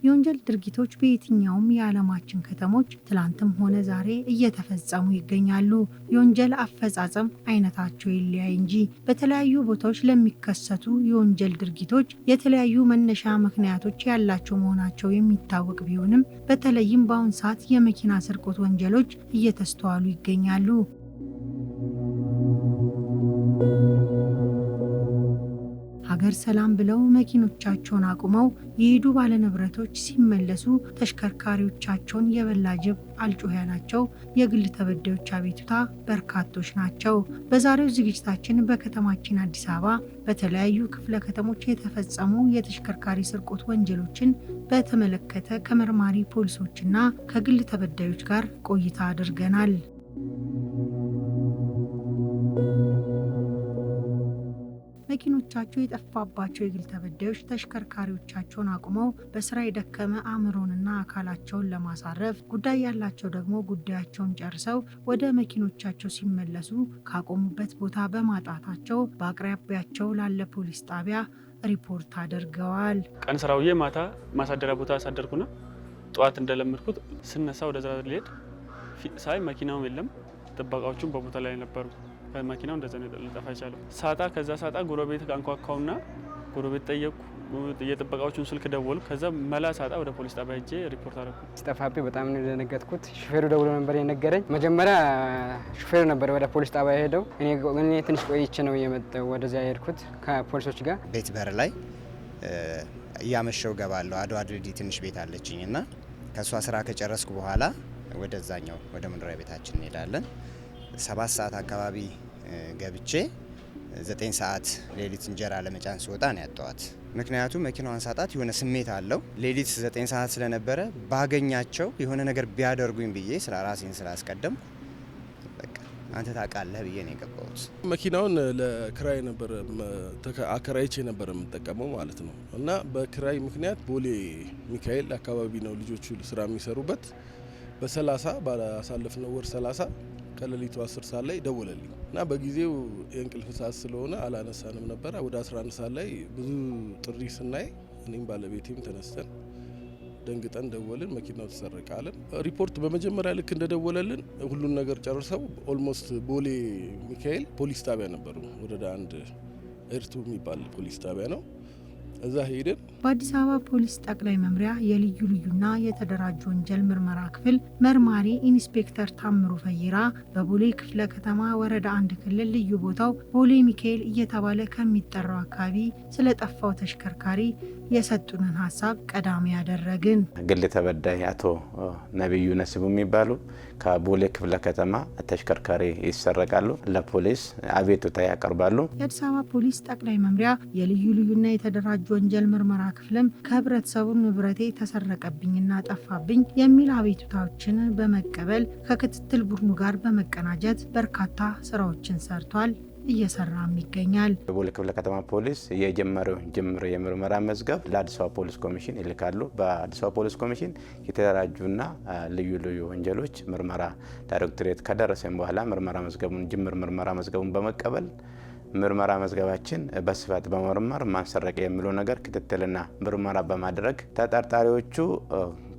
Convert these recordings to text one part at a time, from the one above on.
የወንጀል ድርጊቶች በየትኛውም የዓለማችን ከተሞች ትላንትም ሆነ ዛሬ እየተፈጸሙ ይገኛሉ። የወንጀል አፈጻጸም አይነታቸው ይለያይ እንጂ በተለያዩ ቦታዎች ለሚከሰቱ የወንጀል ድርጊቶች የተለያዩ መነሻ ምክንያቶች ያላቸው መሆናቸው የሚታወቅ ቢሆንም በተለይም በአሁን ሰዓት የመኪና ስርቆት ወንጀሎች እየተስተዋሉ ይገኛሉ። ሀገር ሰላም ብለው መኪኖቻቸውን አቁመው የሄዱ ባለንብረቶች ሲመለሱ ተሽከርካሪዎቻቸውን የበላ ጅብ አልጮህ ያላቸው የግል ተበዳዮች አቤቱታ በርካቶች ናቸው። በዛሬው ዝግጅታችን በከተማችን አዲስ አበባ በተለያዩ ክፍለ ከተሞች የተፈጸሙ የተሽከርካሪ ስርቆት ወንጀሎችን በተመለከተ ከመርማሪ ፖሊሶችና ከግል ተበዳዮች ጋር ቆይታ አድርገናል። መኪኖቻቸው የጠፋባቸው የግል ተበዳዮች ተሽከርካሪዎቻቸውን አቁመው በስራ የደከመ አእምሮንና አካላቸውን ለማሳረፍ፣ ጉዳይ ያላቸው ደግሞ ጉዳያቸውን ጨርሰው ወደ መኪኖቻቸው ሲመለሱ ካቆሙበት ቦታ በማጣታቸው በአቅራቢያቸው ላለ ፖሊስ ጣቢያ ሪፖርት አድርገዋል። ቀን ስራ ውዬ ማታ ማሳደሪያ ቦታ አሳደርኩና ጠዋት እንደለመድኩት ስነሳ ወደዛ ልሄድ ሳይ መኪናው የለም፣ ጥበቃዎቹም በቦታ ላይ ነበሩ። መኪናው እንደዛ ነው ሊጠፋ የቻለው። ከዛ ሳጣ ጎረቤት አንኳኳውና ጎረቤት ጠየቁ። የጥበቃዎቹን ስልክ ደወሉ። ከዛ መላ ሳጣ ወደ ፖሊስ ጣቢያ ሄጄ ሪፖርት አደረኩ። ሲጠፋብኝ በጣም ነው የደነገጥኩት። ሹፌሩ ደውሎ ነበር የነገረኝ። መጀመሪያ ሹፌሩ ነበር ወደ ፖሊስ ጣቢያ ሄደው፣ እኔ ትንሽ ቆይቼ ነው የመጣው ወደዚያ የሄድኩት ከፖሊሶች ጋር። ቤት በር ላይ እያመሸው ገባለሁ። አድዋ ድልድይ ትንሽ ቤት አለችኝ እና ከእሷ ስራ ከጨረስኩ በኋላ ወደዛኛው ወደ መኖሪያ ቤታችን እንሄዳለን። 7 ሰዓት አካባቢ ገብቼ 9 ሰዓት ሌሊት እንጀራ ለመጫን ስወጣ ነው ያጣዋት። ምክንያቱም መኪናዋን ሳጣት የሆነ ስሜት አለው። ሌሊት 9 ሰዓት ስለነበረ ባገኛቸው የሆነ ነገር ቢያደርጉኝ ብዬ ራሴን ስላስቀደምኩ በቃ አንተ ታውቃለህ ብዬ ነው የገባሁት። መኪናውን ለክራይ ነበር አከራይቼ ነበር የምጠቀመው ማለት ነው እና በክራይ ምክንያት ቦሌ ሚካኤል አካባቢ ነው ልጆቹ ስራ የሚሰሩበት። በ30 ባሳለፍነው ወር 30 ከሌሊቱ 10 ሰዓት ላይ ደወለልኝ እና በጊዜው የእንቅልፍ ሰዓት ስለሆነ አላነሳንም ነበር። ወደ 11 ሰዓት ላይ ብዙ ጥሪ ስናይ እኔም ባለቤቴም ተነስተን ደንግጠን ደወልን። መኪናው ተሰረቀ አለን። ሪፖርት በመጀመሪያ ልክ እንደደወለልን ሁሉን ነገር ጨርሰው ኦልሞስት ቦሌ ሚካኤል ፖሊስ ጣቢያ ነበሩ። ወረዳ 1 ኤርቱ የሚባል ፖሊስ ጣቢያ ነው። እዛ ሄደን በአዲስ አበባ ፖሊስ ጠቅላይ መምሪያ የልዩ ልዩና የተደራጁ ወንጀል ምርመራ ክፍል መርማሪ ኢንስፔክተር ታምሩ ፈይራ በቦሌ ክፍለ ከተማ ወረዳ 1 ክልል ልዩ ቦታው ቦሌ ሚካኤል እየተባለ ከሚጠራው አካባቢ ስለጠፋው ተሽከርካሪ የሰጡንን ሀሳብ ቀዳሚ ያደረግን። ግል ተበዳይ አቶ ነብዩ ነስቡ የሚባሉ ከቦሌ ክፍለ ከተማ ተሽከርካሪ ይሰረቃሉ፣ ለፖሊስ አቤቱታ ያቀርባሉ። የአዲስ አበባ ፖሊስ ጠቅላይ መምሪያ የልዩ ልዩና የተደራጁ ወንጀል ምርመራ ክፍልም ከህብረተሰቡ ንብረቴ ተሰረቀብኝና ጠፋብኝ የሚል አቤቱታዎችን በመቀበል ከክትትል ቡድኑ ጋር በመቀናጀት በርካታ ስራዎችን ሰርቷል፣ እየሰራም ይገኛል። የቦሌ ክፍለ ከተማ ፖሊስ የጀመረው ጅምር የምርመራ መዝገብ ለአዲስ አበባ ፖሊስ ኮሚሽን ይልካሉ። በአዲስ አበባ ፖሊስ ኮሚሽን የተደራጁና ልዩ ልዩ ወንጀሎች ምርመራ ዳይሬክቶሬት ከደረሰን በኋላ ጅምር ምርመራ መዝገቡን በመቀበል ምርመራ መዝገባችን በስፋት በመርመር ማንሰረቅ የሚለው ነገር ክትትልና ምርመራ በማድረግ ተጠርጣሪዎቹ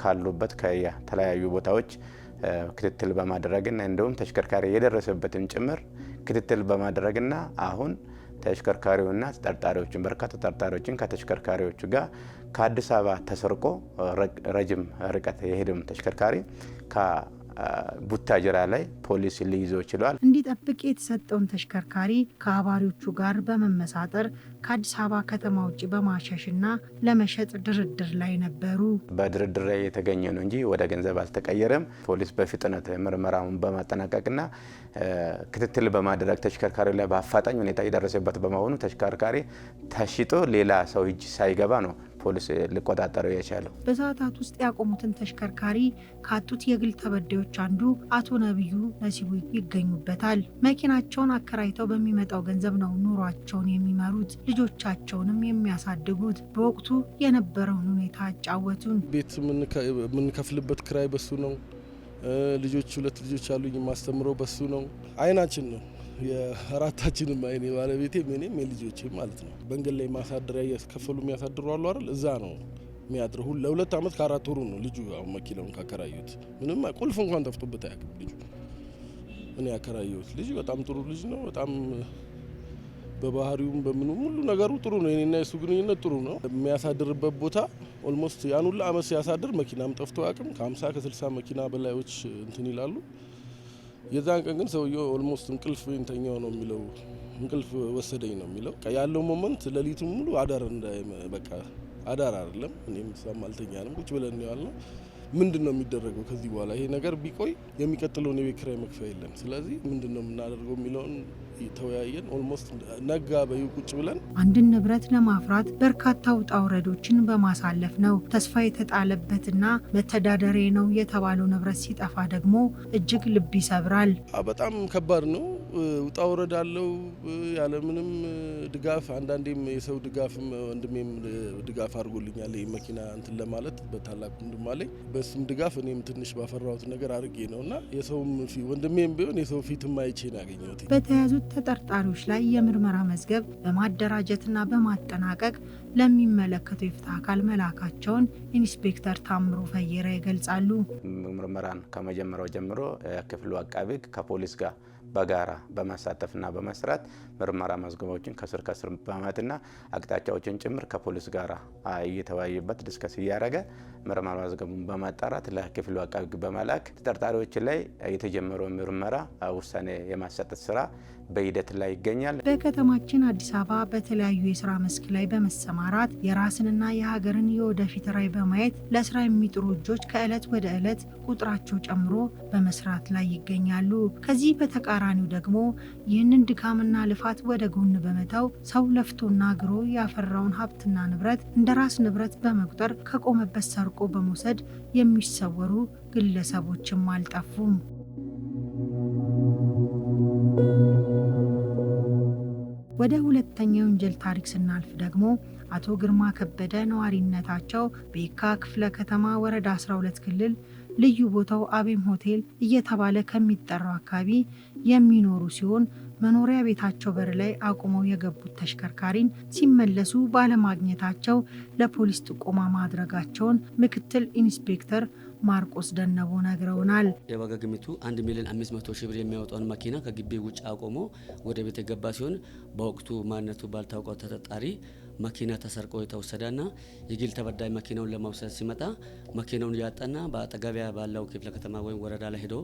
ካሉበት ከተለያዩ ቦታዎች ክትትል በማድረግና እንደውም ተሽከርካሪ የደረሰበትን ጭምር ክትትል በማድረግና አሁን ተሽከርካሪውና ተጠርጣሪዎችን በርካታ ተጠርጣሪዎችን ከተሽከርካሪዎቹ ጋር ከአዲስ አበባ ተሰርቆ ረጅም ርቀት የሄደም ተሽከርካሪ ቡታጅራ ላይ ፖሊስ ሊይዞ ችሏል። እንዲጠብቅ የተሰጠውን ተሽከርካሪ ከአባሪዎቹ ጋር በመመሳጠር ከአዲስ አበባ ከተማ ውጭ በማሸሽና ለመሸጥ ድርድር ላይ ነበሩ። በድርድር ላይ የተገኘ ነው እንጂ ወደ ገንዘብ አልተቀየረም። ፖሊስ በፍጥነት ምርመራውን በማጠናቀቅና ክትትል በማድረግ ተሽከርካሪ ላይ በአፋጣኝ ሁኔታ የደረሰበት በመሆኑ ተሽከርካሪ ተሽጦ ሌላ ሰው እጅ ሳይገባ ነው ፖሊስ ሊቆጣጠረው የቻለው። በሰዓታት ውስጥ ያቆሙትን ተሽከርካሪ ካጡት የግል ተበዳዮች አንዱ አቶ ነብዩ ነሲቡ ይገኙበታል። መኪናቸውን አከራይተው በሚመጣው ገንዘብ ነው ኑሯቸውን የሚመሩት፣ ልጆቻቸውንም የሚያሳድጉት። በወቅቱ የነበረውን ሁኔታ አጫወቱን። ቤት የምንከፍልበት ክራይ በሱ ነው። ልጆች 2 ልጆች አሉኝ፣ የማስተምረው በሱ ነው። አይናችን ነው የአራታችንም አይኔ ባለቤቴ እኔም የልጆቼ ማለት ነው። መንገድ ላይ ማሳደሪያ እያስከፈሉ የሚያሳድሩ አሉ አይደል? እዛ ነው የሚያድረው። ለ2 ዓመት ከ4 ወሩ ነው ልጁ አሁን መኪናውን ካከራዩት። ምንም ቁልፍ እንኳን ጠፍቶበት አያውቅም ልጁ። እኔ ያከራየሁት ልጅ በጣም ጥሩ ልጅ ነው። በጣም በባህሪውም በምኑ ሁሉ ነገሩ ጥሩ ነው። የኔና የሱ ግንኙነት ጥሩ ነው። የሚያሳድርበት ቦታ ኦልሞስት ያን ሁሉ አመት ሲያሳድር መኪናም ጠፍቶ አያውቅም። ከ50 ከ60 መኪና በላዮች እንትን ይላሉ። የዛን ቀን ግን ሰውየው ኦልሞስት እንቅልፍ ተኛው ነው የሚለው። እንቅልፍ ወሰደኝ ነው የሚለው። ያለው ሞመንት ሌሊቱን ሙሉ አዳር በቃ አዳር አይደለም። እኔም ሳም አልተኛንም። ቁጭ ብለን ነው ያልነው። ምንድን ነው የሚደረገው ከዚህ በኋላ? ይሄ ነገር ቢቆይ የሚቀጥለውን የቤት ኪራይ መክፈያ የለም። ስለዚህ ምንድን ነው የምናደርገው የሚለውን ተወያየን። ኦልሞስት ነጋ በዩ ቁጭ ብለን አንድን ንብረት ለማፍራት በርካታ ውጣ ውረዶችን በማሳለፍ ነው ተስፋ የተጣለበትና መተዳደሪያ ነው የተባለው ንብረት ሲጠፋ ደግሞ እጅግ ልብ ይሰብራል። በጣም ከባድ ነው። ውጣ ውረድ አለው ያለምንም ድጋፍ። አንዳንዴም የሰው ድጋፍም ወንድሜም ድጋፍ አድርጎልኛል። ይህ መኪና እንትን ለማለት በታላቅ ወንድም አለኝ። በሱም ድጋፍ እኔም ትንሽ ባፈራሁት ነገር አድርጌ ነውና የሰውም ወንድሜም ቢሆን የሰው ፊትም አይቼ ነው ያገኘሁት። በተያዙት ተጠርጣሪዎች ላይ የምርመራ መዝገብ በማደራጀትና በማጠናቀቅ ለሚመለከተው የፍትህ አካል መላካቸውን ኢንስፔክተር ታምሩ ፈየራ ይገልጻሉ። ምርመራን ከመጀመሪያው ጀምሮ ክፍሉ አቃቤ ሕግ ከፖሊስ ጋር በጋራ በማሳተፍና በመስራት ምርመራ መዝገቦችን ከስር በማየትና አቅጣጫዎችን ጭምር ከፖሊስ ጋር እየተወያዩበት ዲስከስ እያደረገ ምርመራ መዝገቡን በማጣራት ለክፍሉ አቃቤ ሕግ በመላክ ተጠርጣሪዎች ላይ የተጀመረው ምርመራ ውሳኔ የማሰጠት ስራ በሂደት ላይ ይገኛል። በከተማችን አዲስ አበባ በተለያዩ የስራ መስክ ላይ በመሰማራት የራስንና የሀገርን የወደፊት ራዕይ በማየት ለስራ የሚጥሩ እጆች ከእለት ወደ እለት ቁጥራቸው ጨምሮ በመስራት ላይ ይገኛሉ። ከዚህ በተቃራኒው ደግሞ ይህንን ድካምና ልፋት ወደ ጎን በመተው ሰው ለፍቶና ግሮ ያፈራውን ሀብትና ንብረት እንደ ራስ ንብረት በመቁጠር ከቆመበት ሰርቆ በመውሰድ የሚሰወሩ ግለሰቦችም አልጠፉም። ወደ ሁለተኛው ወንጀል ታሪክ ስናልፍ ደግሞ አቶ ግርማ ከበደ ነዋሪነታቸው በየካ ክፍለ ከተማ ወረዳ 12 ክልል ልዩ ቦታው አቤም ሆቴል እየተባለ ከሚጠራው አካባቢ የሚኖሩ ሲሆን መኖሪያ ቤታቸው በር ላይ አቁመው የገቡት ተሽከርካሪን ሲመለሱ ባለማግኘታቸው ለፖሊስ ጥቆማ ማድረጋቸውን ምክትል ኢንስፔክተር ማርቆስ ደነቦ ነግረውናል። የዋጋ ግምቱ 1,500,000 ብር የሚያወጣውን መኪና ከግቢ ውጭ አቆሞ ወደ ቤት የገባ ሲሆን በወቅቱ ማንነቱ ባልታወቀው ተጠርጣሪ መኪና ተሰርቆ የተወሰደና የግል ተበዳይ መኪናውን ለመውሰድ ሲመጣ መኪናውን ያጣና በአጠገቢያ ባለው ክፍለ ከተማ ወይም ወረዳ ላይ ሄዶ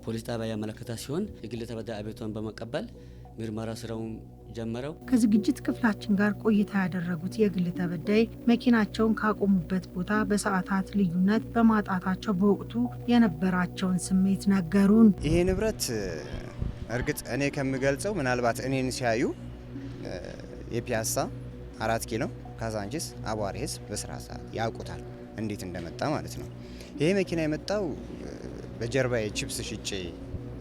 ፖሊስ ጣቢያ ያመለከተ ሲሆን የግል ተበዳይ አቤቱታን በመቀበል ምርመራ ስራውን ጀመረው። ከዝግጅት ክፍላችን ጋር ቆይታ ያደረጉት የግል ተበዳይ መኪናቸውን ካቆሙበት ቦታ በሰዓታት ልዩነት በማጣታቸው በወቅቱ የነበራቸውን ስሜት ነገሩን። ይሄ ንብረት እርግጥ እኔ ከምገልጸው ምናልባት እኔን ሲያዩ የፒያሳ 4 ኪሎ ካዛንቺስ አቧሬ ህዝብ በስራ ሰዓት ያውቁታል እንዴት እንደመጣ ማለት ነው። ይሄ መኪና የመጣው በጀርባዬ ቺፕስ ሽጬ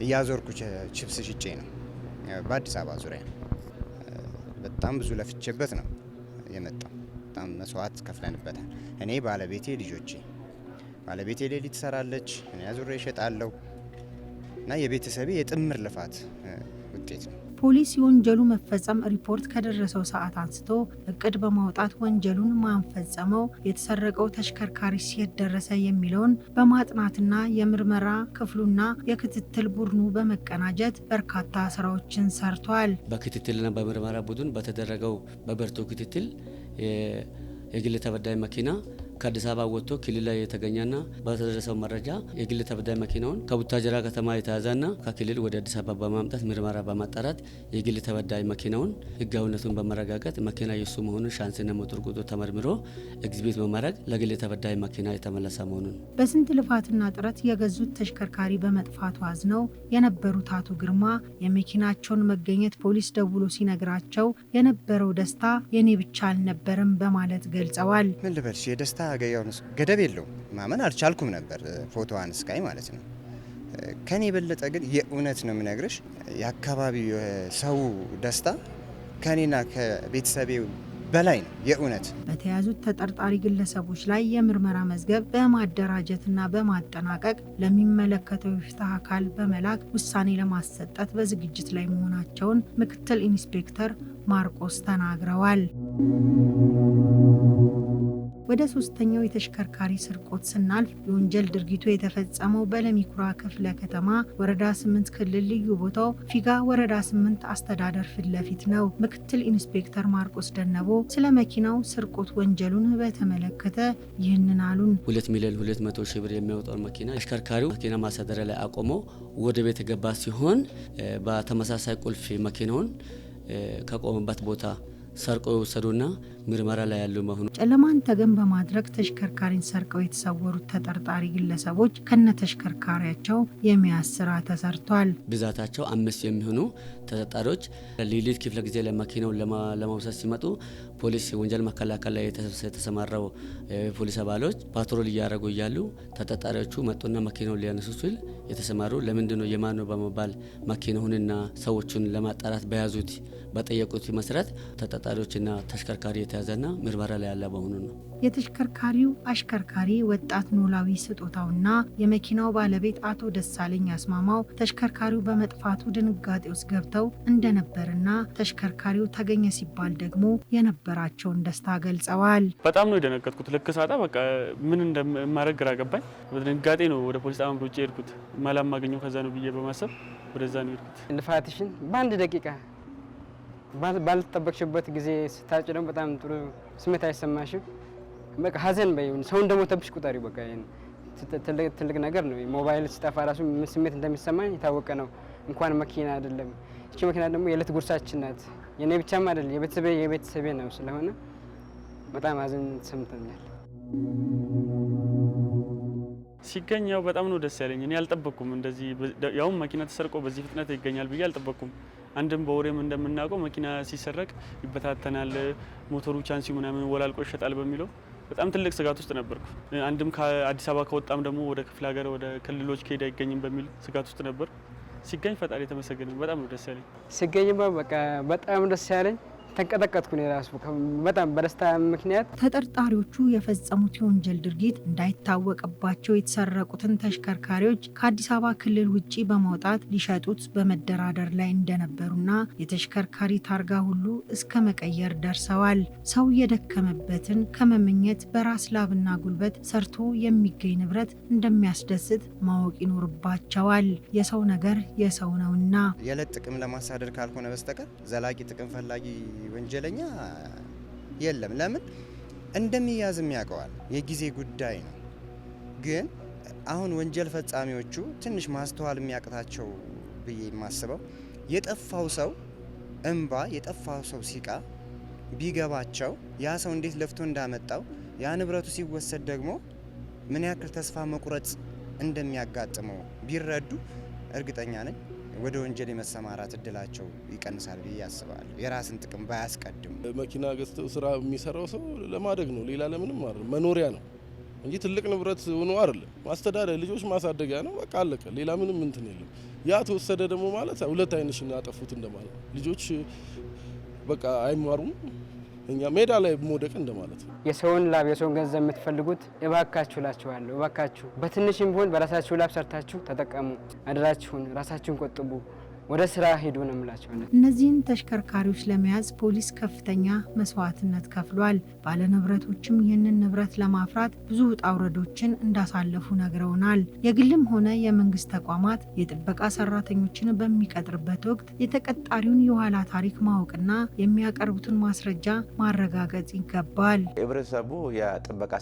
እያዞርኩ ቺፕስ ሽጬ ነው። በአዲስ አበባ ዙሪያ በጣም ብዙ ለፍቼበት ነው የመጣው። በጣም መስዋዕት ከፍለንበታል። እኔ ባለቤቴ፣ ልጆቼ። ባለቤቴ ሌሊት ትሰራለች፣ እኔ አዙሬ እሸጣለሁ እና የቤተሰቤ የጥምር ልፋት ውጤት ነው። ፖሊስ የወንጀሉ መፈጸም ሪፖርት ከደረሰው ሰዓት አንስቶ እቅድ በማውጣት ወንጀሉን ማን ፈጸመው፣ የተሰረቀው ተሽከርካሪ ሲየት ደረሰ የሚለውን በማጥናትና የምርመራ ክፍሉና የክትትል ቡድኑ በመቀናጀት በርካታ ስራዎችን ሰርቷል። በክትትልና በምርመራ ቡድን በተደረገው በብርቱ ክትትል የግል ተበዳይ መኪና ከአዲስ አበባ ወጥቶ ክልል ላይ የተገኘና በተደረሰው መረጃ የግል ተበዳይ መኪናውን ከቡታጀራ ከተማ የተያዘና ከክልል ወደ አዲስ አበባ በማምጣት ምርመራ በማጣራት የግል ተበዳይ መኪናውን ሕጋዊነቱን በመረጋገጥ መኪና የሱ መሆኑን ሻንስና ሞተር ቁጥር ተመርምሮ ኤግዚቢት በማድረግ ለግል ተበዳይ መኪና የተመለሰ መሆኑን በስንት ልፋትና ጥረት የገዙት ተሽከርካሪ በመጥፋቱ አዝነው የነበሩት አቶ ግርማ የመኪናቸውን መገኘት ፖሊስ ደውሎ ሲነግራቸው የነበረው ደስታ የኔ ብቻ አልነበረም በማለት ገልጸዋል። ምን ልበልሽ የደስታ ገደብ የለው። ማመን አልቻልኩም ነበር ፎቶዋን እስካይ ማለት ነው። ከኔ የበለጠ ግን የእውነት ነው የምነግርሽ የአካባቢው ሰው ደስታ ከኔና ከቤተሰቤ በላይ ነው የእውነት። በተያዙት ተጠርጣሪ ግለሰቦች ላይ የምርመራ መዝገብ በማደራጀትና በማጠናቀቅ ለሚመለከተው የፍትህ አካል በመላክ ውሳኔ ለማሰጠት በዝግጅት ላይ መሆናቸውን ምክትል ኢንስፔክተር ማርቆስ ተናግረዋል። ወደ ሶስተኛው የተሽከርካሪ ስርቆት ስናልፍ የወንጀል ድርጊቱ የተፈጸመው በለሚኩራ ክፍለ ከተማ ወረዳ 8 ክልል ልዩ ቦታው ፊጋ ወረዳ 8 አስተዳደር ፊት ለፊት ነው። ምክትል ኢንስፔክተር ማርቆስ ደነቦ ስለ መኪናው ስርቆት ወንጀሉን በተመለከተ ይህንን አሉን። 2 ሚሊዮን 200 ሺህ ብር የሚያወጣውን መኪና አሽከርካሪው መኪና ማሳደሪያ ላይ አቆሞ ወደ ቤት የገባ ሲሆን በተመሳሳይ ቁልፍ መኪናውን ከቆመበት ቦታ ሰርቆ የወሰዱና ምርመራ ላይ ያሉ መሆኑ ጨለማን ተገን በማድረግ ተሽከርካሪን ሰርቀው የተሰወሩት ተጠርጣሪ ግለሰቦች ከነ ተሽከርካሪያቸው የመያዝ ስራ ተሰርቷል። ብዛታቸው 5 የሚሆኑ ተጠርጣሪዎች ሌሊት ክፍለ ጊዜ ላይ መኪናውን ለመውሰድ ሲመጡ ፖሊስ ወንጀል መከላከል ላይ የተሰማራው ፖሊስ አባሎች ፓትሮል እያደረጉ እያሉ ተጠርጣሪዎቹ መጡና መኪናውን ሊያነሱ ሲል የተሰማሩ ለምንድነው የማን ነው በመባል መኪናውንና ሰዎቹን ለማጣራት በያዙት በጠየቁት መሰረት ተጠርጣሪዎችና ተሽከርካሪ የተያዘና ምርመራ ላይ ያለ መሆኑ ነው። የተሽከርካሪው አሽከርካሪ ወጣት ኖላዊ ስጦታውና የመኪናው ባለቤት አቶ ደሳለኝ አስማማው ተሽከርካሪው በመጥፋቱ ድንጋጤ ውስጥ ገብተው እንደነበርና ተሽከርካሪው ተገኘ ሲባል ደግሞ የነበራቸውን ደስታ ገልጸዋል። በጣም ነው የደነገጥኩት። ልክ ሳጣ በቃ ምን እንደማደርግ ግራ ገባኝ። በድንጋጤ ነው ወደ ፖሊስ ጣቢያ ሮጬ ሄድኩት። መላም ማገኘው ከዛ ነው ብዬ በማሰብ ወደዛ ነው ሄድኩት። ልፋትሽን በአንድ ደቂቃ ባልተጠበቅሽበት ጊዜ ስታጭ ደግሞ በጣም ጥሩ ስሜት አይሰማሽም? በቃ ሀዘን በይውን ሰው እንደሞተብሽ ቁጠሪ። በቃ ትልቅ ነገር ነው። ሞባይል ሲጠፋ ራሱ ስሜት እንደሚሰማኝ የታወቀ ነው። እንኳን መኪና አይደለም። እቺ መኪና ደግሞ የዕለት ጉርሳችን ናት። የኔ ብቻም አይደለም የቤተሰቤ ነው። ስለሆነ በጣም ሀዘን ተሰምቶኛል። ሲገኝ ያው በጣም ነው ደስ ያለኝ። እኔ አልጠበቅኩም እንደዚህ ያውም መኪና ተሰርቆ በዚህ ፍጥነት ይገኛል ብዬ አልጠበቅኩም። አንድም በወሬም እንደምናውቀው መኪና ሲሰረቅ ይበታተናል፣ ሞተሩ ቻንሲ ምናምን ወላልቆ ይሸጣል በሚለው በጣም ትልቅ ስጋት ውስጥ ነበርኩ። አንድም ከአዲስ አበባ ከወጣም ደግሞ ወደ ክፍለ ሀገር ወደ ክልሎች ከሄድ አይገኝም በሚል ስጋት ውስጥ ነበር። ሲገኝ ፈጣሪ የተመሰገነ። በጣም ነው ደስ ያለኝ። ሲገኝ በቃ በጣም ደስ ያለኝ ተንቀጠቀጥኩ ነው ራሱ በጣም በደስታ ምክንያት። ተጠርጣሪዎቹ የፈጸሙት የወንጀል ድርጊት እንዳይታወቅባቸው የተሰረቁትን ተሽከርካሪዎች ከአዲስ አበባ ክልል ውጪ በማውጣት ሊሸጡት በመደራደር ላይ እንደነበሩና የተሽከርካሪ ታርጋ ሁሉ እስከ መቀየር ደርሰዋል። ሰው የደከመበትን ከመመኘት በራስ ላብና ጉልበት ሰርቶ የሚገኝ ንብረት እንደሚያስደስት ማወቅ ይኖርባቸዋል። የሰው ነገር የሰው ነውና የዕለት ጥቅም ለማሳደር ካልሆነ በስተቀር ዘላቂ ጥቅም ፈላጊ ወንጀለኛ የለም። ለምን እንደሚያዝም ያውቀዋል። የጊዜ ጉዳይ ነው። ግን አሁን ወንጀል ፈጻሚዎቹ ትንሽ ማስተዋል የሚያቅታቸው ብዬ የማስበው የጠፋው ሰው እንባ፣ የጠፋው ሰው ሲቃ ቢገባቸው ያ ሰው እንዴት ለፍቶ እንዳመጣው ያ ንብረቱ ሲወሰድ ደግሞ ምን ያክል ተስፋ መቁረጥ እንደሚያጋጥመው ቢረዱ እርግጠኛ ነኝ ወደ ወንጀል የመሰማራት እድላቸው ይቀንሳል ብዬ አስባለሁ። የራስን ጥቅም ባያስቀድሙ። መኪና ገዝተው ስራ የሚሰራው ሰው ለማደግ ነው፣ ሌላ ለምንም አይደለም። መኖሪያ ነው እንጂ ትልቅ ንብረት ሆኖ አይደለም። ማስተዳደር ልጆች ማሳደጊያ ነው። በቃ አለቀ። ሌላ ምንም እንትን የለም። ያ ተወሰደ ደግሞ ማለት ሁለት አይንሽን ያጠፉት እንደማለት ነው። ልጆች በቃ አይማሩም። እኛ ሜዳ ላይ መውደቅ እንደማለት ነው። የሰውን ላብ የሰውን ገንዘብ የምትፈልጉት እባካችሁ እላችኋለሁ። እባካችሁ በትንሽም ቢሆን በራሳችሁ ላብ ሰርታችሁ ተጠቀሙ። አደራችሁን፣ ራሳችሁን ቆጥቡ፣ ወደ ስራ ሄዱ ነው የምላቸው። እነዚህን ተሽከርካሪዎች ለመያዝ ፖሊስ ከፍተኛ መስዋዕትነት ከፍሏል። ባለንብረቶችም ይህንን ንብረት ለማፍራት ብዙ ውጣ ውረዶችን እንዳሳለፉ ነግረውናል። የግልም ሆነ የመንግስት ተቋማት የጥበቃ ሰራተኞችን በሚቀጥርበት ወቅት የተቀጣሪውን የኋላ ታሪክ ማወቅና የሚያቀርቡትን ማስረጃ ማረጋገጥ ይገባል። ህብረተሰቡ የጥበቃ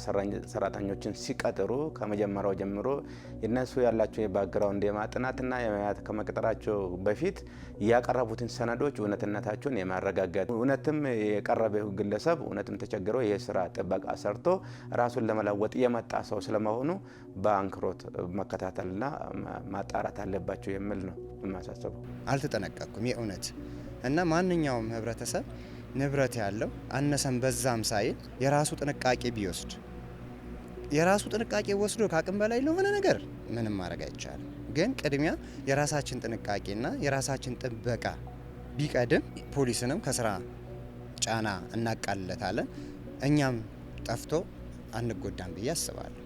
ሰራተኞችን ሲቀጥሩ ከመጀመሪያው ጀምሮ የነሱ ያላቸው የባክግራውንድ የማጥናትና ከመቅጠራቸው በፊት ያቀረቡትን ሰነዶች እውነትነታቸውን የማረጋገጥ እውነትም የቀረበው ግለሰብ እውነትም ተቸግሮ የስራ ጥበቃ ሰርቶ ራሱን ለመለወጥ የመጣ ሰው ስለመሆኑ በአንክሮት መከታተልና ማጣራት አለባቸው የሚል ነው የማሳስበው። አልተጠነቀቅኩም የእውነት እና ማንኛውም ህብረተሰብ ንብረት ያለው አነሰም በዛም ሳይል የራሱ ጥንቃቄ ቢወስድ የራሱ ጥንቃቄ ወስዶ ከአቅም በላይ ለሆነ ነገር ምንም ማድረግ አይቻልም። ግን ቅድሚያ የራሳችን ጥንቃቄና የራሳችን ጥበቃ ቢቀድም ፖሊስንም ከስራ ጫና እናቃልለታለን። እኛም ጠፍቶ አንጎዳም ብዬ አስባለሁ።